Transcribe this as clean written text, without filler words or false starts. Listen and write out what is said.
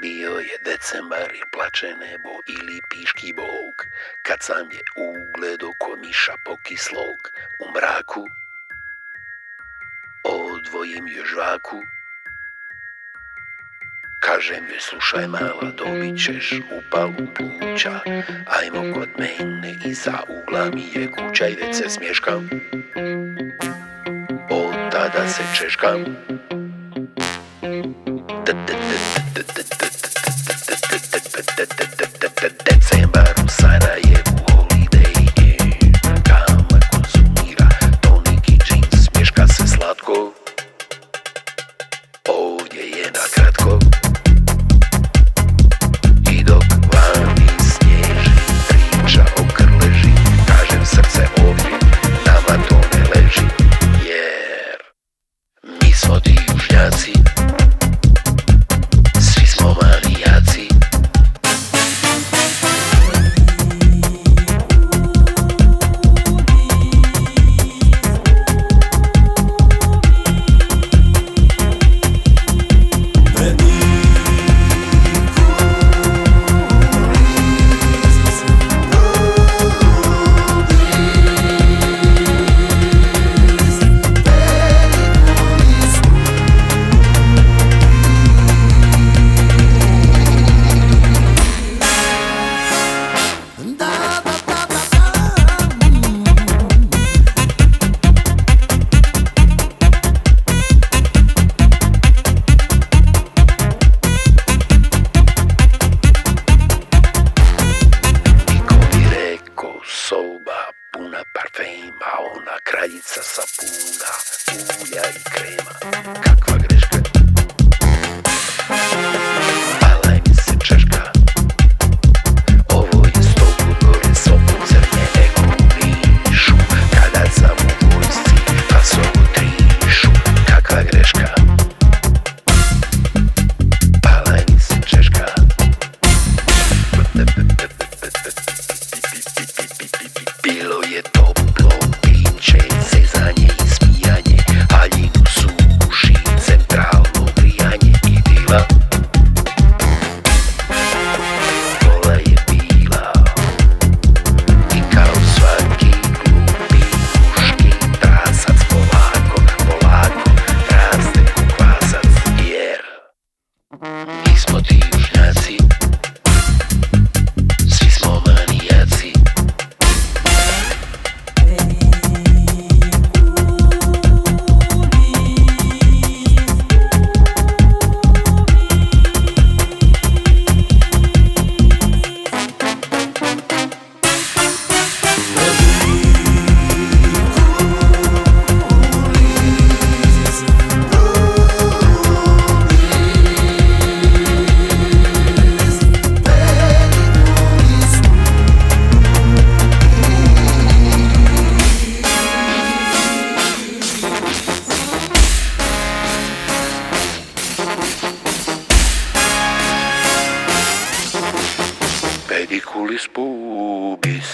Bio je decembar i plače nebo ili piški bog, kad sam je ugledo ko miša pokislog u mraku. Odvojim je žvaku, kažem joj slušaj mala, dobit ćeš upalu pluća, ajmo kod mene iza ugla mi je kuća i već se smješkam. Od tada se češkam. Decembar u Sarajevu, holiday, kama konzumira toniki džins, smješka se slatko, ovdje je nakratko. I dok vani snježi, priča o krleži, kažem srce ovdje, nama to ne leži, jer mi smo ti južnjaci, svi smo manijaci. Soba puna parfema, ona kraljica sapuna, ulja i krema, kakva greška. Palaj mi se češka, ovo je 100 put gore, sobu crnje nego u Nišu, kada sam u vojsci, pa sobu trišu, kakva greška. Palaj mi se češka. Bilo je toplo piće, zezanje i smijanje, haljinu suši, centralno grijanje i bila. Vola je bila i kao svaki glupi muški trasac, polako, polako, raste ku kvasac, jer mi smo ti južnjaci, svi smo manijaci. Pediculis pubis.